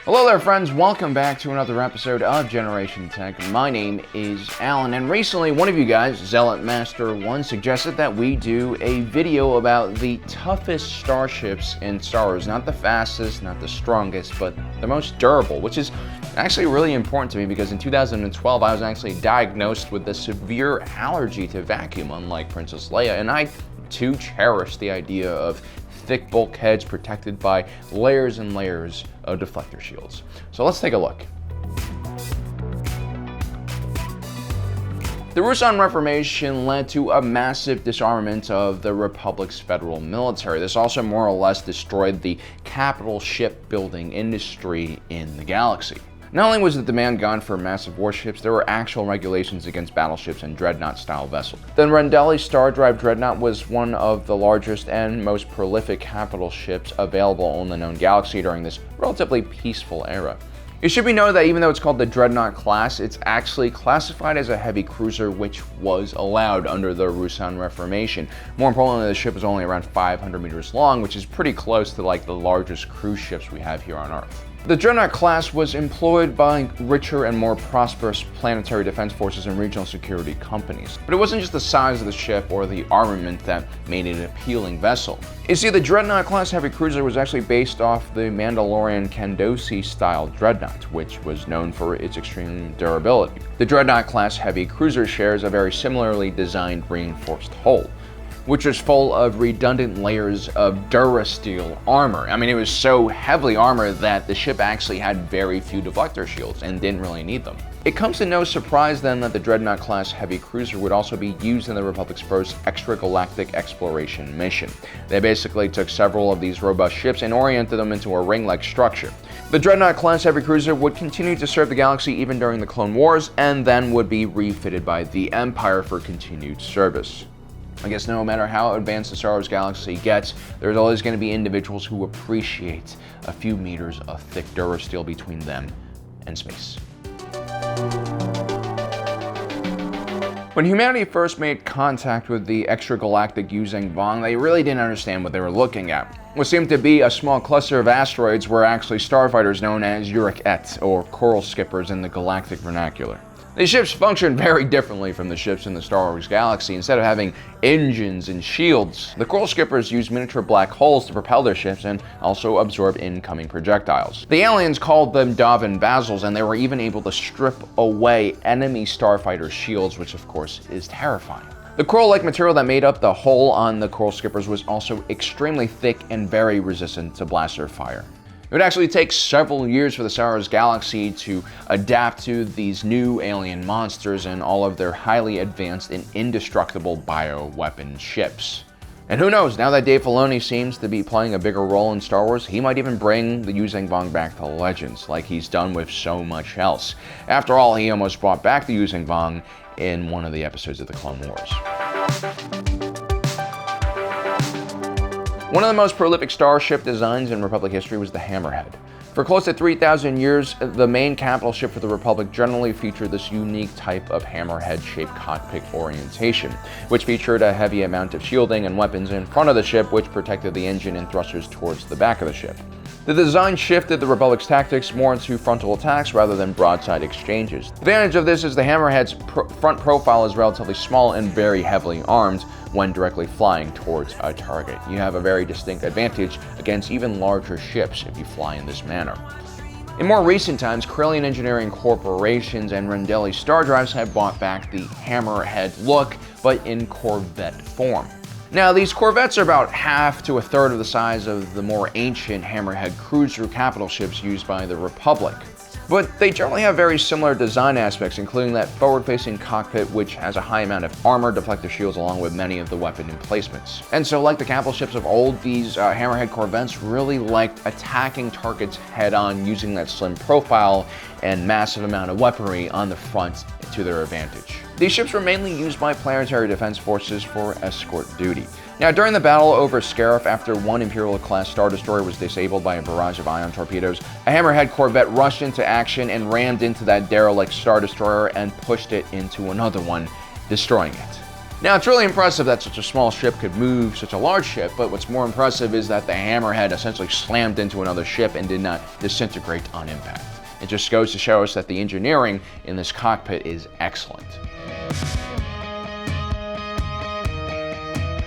Hello there friends, welcome back to another episode of Generation Tech. My name is Alan, and recently one of you guys, Zealot Master 1, suggested that we do a video about the toughest starships in Star Wars. Not the fastest, not the strongest, but the most durable, which is actually really important to me because in 2012 I was actually diagnosed with a severe allergy to vacuum, unlike Princess Leia, and I too cherish the idea of thick bulkheads protected by layers and layers of deflector shields. So let's take a look. The Ruusan Reformation led to a massive disarmament of the Republic's federal military. This also more or less destroyed the capital shipbuilding industry in the galaxy. Not only was the demand gone for massive warships, there were actual regulations against battleships and dreadnought-style vessels. The Rendeli Star Drive Dreadnought was one of the largest and most prolific capital ships available in the known galaxy during this relatively peaceful era. It should be noted that even though it's called the Dreadnought class, it's actually classified as a heavy cruiser, which was allowed under the Ruusan Reformation. More importantly, the ship was only around 500 meters long, which is pretty close to like the largest cruise ships we have here on Earth. The Dreadnought class was employed by richer and more prosperous planetary defense forces and regional security companies. But it wasn't just the size of the ship or the armament that made it an appealing vessel. You see, the Dreadnought class heavy cruiser was actually based off the Mandalorian Kandosi style Dreadnought, which was known for its extreme durability. The Dreadnought class heavy cruiser shares a very similarly designed reinforced hull, which was full of redundant layers of durasteel armor. I mean, it was so heavily armored that the ship actually had very few deflector shields and didn't really need them. It comes to no surprise then that the Dreadnought class heavy cruiser would also be used in the Republic's first extragalactic exploration mission. They basically took several of these robust ships and oriented them into a ring-like structure. The Dreadnought class heavy cruiser would continue to serve the galaxy even during the Clone Wars, and then would be refitted by the Empire for continued service. I guess no matter how advanced the Star Wars galaxy gets, there's always going to be individuals who appreciate a few meters of thick durasteel between them and space. When humanity first made contact with the extragalactic Yuzeng Vong, they really didn't understand what they were looking at. What seemed to be a small cluster of asteroids were actually starfighters known as Uric-Et, or coral skippers in the galactic vernacular. These ships function very differently from the ships in the Star Wars galaxy. Instead of having engines and shields, the coral skippers use miniature black holes to propel their ships and also absorb incoming projectiles. The aliens called them Davin Basils, and they were even able to strip away enemy starfighter shields, which of course is terrifying. The coral-like material that made up the hull on the coral skippers was also extremely thick and very resistant to blaster fire. It would actually take several years for the Star Wars galaxy to adapt to these new alien monsters and all of their highly advanced and indestructible bioweapon ships. And who knows, now that Dave Filoni seems to be playing a bigger role in Star Wars, he might even bring the Yuzeng Vong back to Legends, like he's done with so much else. After all, he almost brought back the Yuzeng Vong in one of the episodes of the Clone Wars. One of the most prolific starship designs in Republic history was the Hammerhead. For close to 3,000 years, the main capital ship for the Republic generally featured this unique type of hammerhead-shaped cockpit orientation, which featured a heavy amount of shielding and weapons in front of the ship, which protected the engine and thrusters towards the back of the ship. The design shifted the Republic's tactics more into frontal attacks rather than broadside exchanges. The advantage of this is the Hammerhead's front profile is relatively small and very heavily armed when directly flying towards a target. You have a very distinct advantage against even larger ships if you fly in this manner. In more recent times, Corellian engineering corporations and Rendeli Star Drives have brought back the Hammerhead look, but in Corvette form. Now, these corvettes are about half to a third of the size of the more ancient Hammerhead cruiser capital ships used by the Republic. But they generally have very similar design aspects, including that forward-facing cockpit, which has a high amount of armor, deflector shields, along with many of the weapon emplacements. And so, like the capital ships of old, these Hammerhead corvettes really liked attacking targets head-on, using that slim profile and massive amount of weaponry on the front to their advantage. These ships were mainly used by planetary defense forces for escort duty. Now, during the battle over Scarif, after one Imperial-class Star Destroyer was disabled by a barrage of ion torpedoes, a Hammerhead corvette rushed into action and rammed into that derelict Star Destroyer and pushed it into another one, destroying it. Now, it's really impressive that such a small ship could move such a large ship, but what's more impressive is that the Hammerhead essentially slammed into another ship and did not disintegrate on impact. It just goes to show us that the engineering in this cockpit is excellent.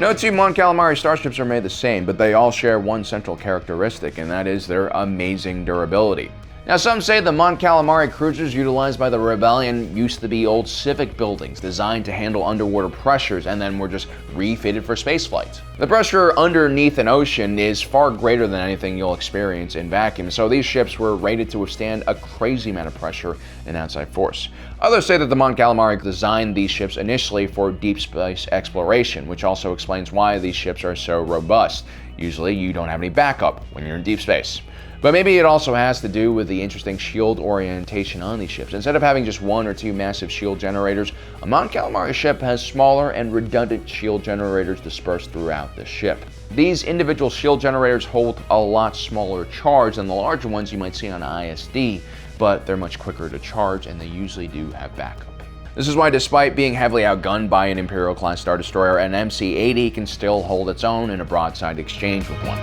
No two Mon Calamari starships are made the same, but they all share one central characteristic, and that is their amazing durability. Now, some say the Mon Calamari cruisers utilized by the Rebellion used to be old civic buildings designed to handle underwater pressures and then were just refitted for spaceflight. The pressure underneath an ocean is far greater than anything you'll experience in vacuum, so these ships were rated to withstand a crazy amount of pressure and outside force. Others say that the Mon Calamari designed these ships initially for deep space exploration, which also explains why these ships are so robust. Usually, you don't have any backup when you're in deep space. But maybe it also has to do with the interesting shield orientation on these ships. Instead of having just one or two massive shield generators, a Mon Calamari ship has smaller and redundant shield generators dispersed throughout the ship. These individual shield generators hold a lot smaller charge than the larger ones you might see on ISD, but they're much quicker to charge and they usually do have backup. This is why, despite being heavily outgunned by an Imperial-class Star Destroyer, an MC-80 can still hold its own in a broadside exchange with one.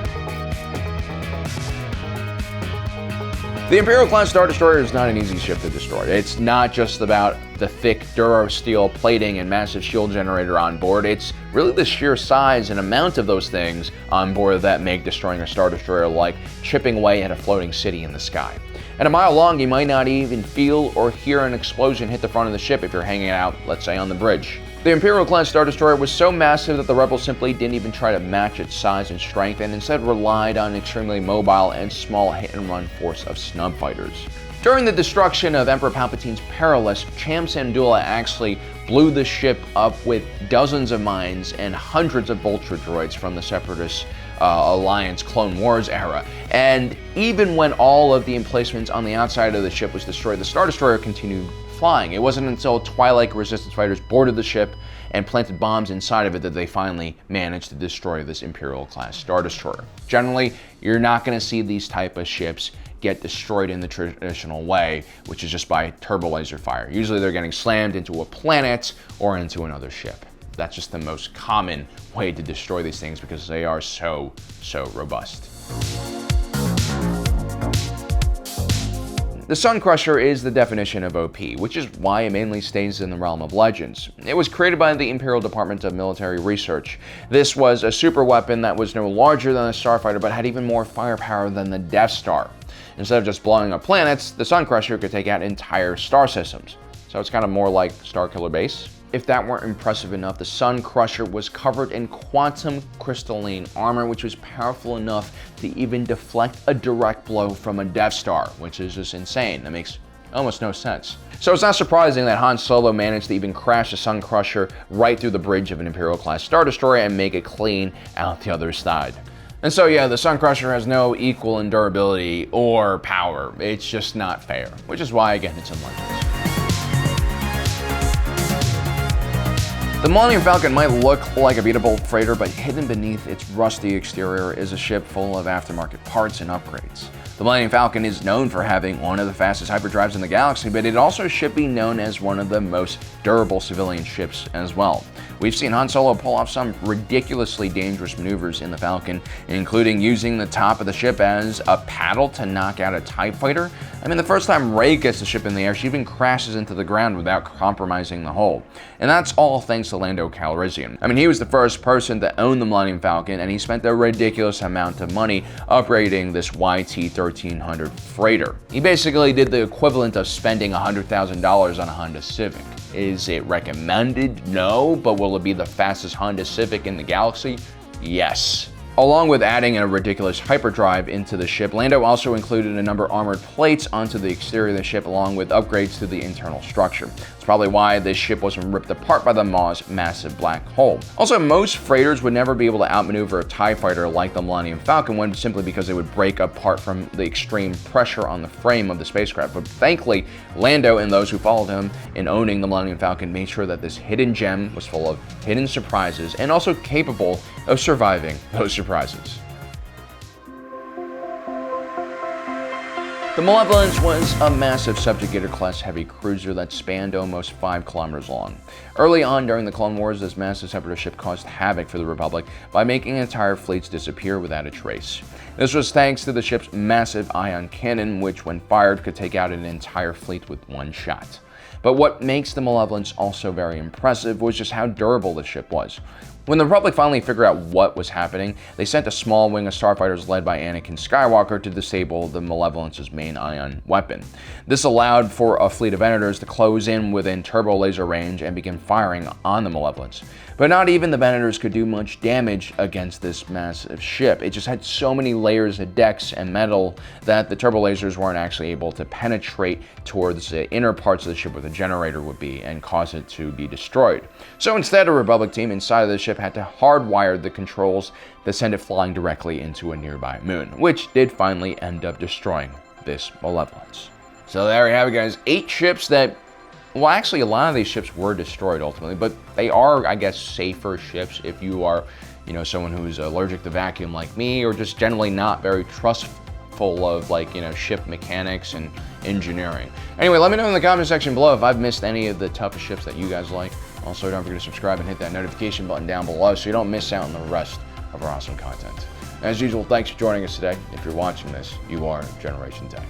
The Imperial-class Star Destroyer is not an easy ship to destroy. It's not just about the thick durasteel plating and massive shield generator on board. It's really the sheer size and amount of those things on board that make destroying a Star Destroyer like chipping away at a floating city in the sky. At a mile long, you might not even feel or hear an explosion hit the front of the ship if you're hanging out, let's say, on the bridge. The Imperial-class Star Destroyer was so massive that the Rebels simply didn't even try to match its size and strength, and instead relied on an extremely mobile and small hit-and-run force of snub fighters. During the destruction of Emperor Palpatine's Perilous, Cham Syndulla actually blew the ship up with dozens of mines and hundreds of Vulture droids from the Separatist Alliance Clone Wars era. And even when all of the emplacements on the outside of the ship was destroyed, the Star Destroyer continued flying. It wasn't until Twilight resistance fighters boarded the ship and planted bombs inside of it that they finally managed to destroy this Imperial-class Star Destroyer. Generally, you're not going to see these type of ships get destroyed in the traditional way, which is just by turbo laser fire. Usually they're getting slammed into a planet or into another ship. That's just the most common way to destroy these things because they are so robust. The Sun Crusher is the definition of OP, which is why it mainly stays in the realm of legends. It was created by the Imperial Department of Military Research. This was a super weapon that was no larger than a starfighter, but had even more firepower than the Death Star. Instead of just blowing up planets, the Sun Crusher could take out entire star systems. So it's kind of more like Starkiller Base. If that weren't impressive enough, the Sun Crusher was covered in quantum crystalline armor, which was powerful enough to even deflect a direct blow from a Death Star, which is just insane. That makes almost no sense. So it's not surprising that Han Solo managed to even crash the Sun Crusher right through the bridge of an Imperial-class Star Destroyer and make it clean out the other side. And so yeah, the Sun Crusher has no equal in durability or power. It's just not fair, which is why, again, it's in Legends. The Millennium Falcon might look like a beatable freighter, but hidden beneath its rusty exterior is a ship full of aftermarket parts and upgrades. The Millennium Falcon is known for having one of the fastest hyperdrives in the galaxy, but it also should be known as one of the most durable civilian ships as well. We've seen Han Solo pull off some ridiculously dangerous maneuvers in the Falcon, including using the top of the ship as a paddle to knock out a TIE fighter. I mean, the first time Rey gets the ship in the air, she even crashes into the ground without compromising the hull. And that's all thanks to Lando Calrissian. I mean, he was the first person to own the Millennium Falcon, and he spent a ridiculous amount of money upgrading this YT-1300 freighter. He basically did the equivalent of spending $100,000 on a Honda Civic. Is it recommended? No, but will it be the fastest Honda Civic in the galaxy? Yes. Along with adding a ridiculous hyperdrive into the ship, Lando also included a number of armored plates onto the exterior of the ship along with upgrades to the internal structure. It's probably why this ship wasn't ripped apart by the Maw's massive black hole. Also, most freighters would never be able to outmaneuver a TIE fighter like the Millennium Falcon would, simply because it would break apart from the extreme pressure on the frame of the spacecraft. But thankfully, Lando and those who followed him in owning the Millennium Falcon made sure that this hidden gem was full of hidden surprises and also capable of surviving those surprises. The Malevolence was a massive subjugator-class heavy cruiser that spanned almost 5 kilometers long. Early on during the Clone Wars, this massive separatist ship caused havoc for the Republic by making entire fleets disappear without a trace. This was thanks to the ship's massive ion cannon, which when fired could take out an entire fleet with one shot. But what makes the Malevolence also very impressive was just how durable the ship was. When the Republic finally figured out what was happening, they sent a small wing of starfighters led by Anakin Skywalker to disable the Malevolence's main ion weapon. This allowed for a fleet of Venators to close in within turbo laser range and begin firing on the Malevolence. But not even the Venators could do much damage against this massive ship. It just had so many layers of decks and metal that the turbo lasers weren't actually able to penetrate towards the inner parts of the ship where the generator would be and cause it to be destroyed. So instead, a Republic team inside of the ship had to hardwire the controls that send it flying directly into a nearby moon, which did finally end up destroying this Malevolence. So there you have it, guys. 8 ships that, well, actually a lot of these ships were destroyed ultimately, but they are, I guess, safer ships if you are, someone who's allergic to vacuum like me, or just generally not very trustful of, ship mechanics and engineering. Anyway, let me know in the comment section below if I've missed any of the toughest ships that you guys like. Also, don't forget to subscribe and hit that notification button down below so you don't miss out on the rest of our awesome content. As usual, thanks for joining us today. If you're watching this, you are Generation Tech.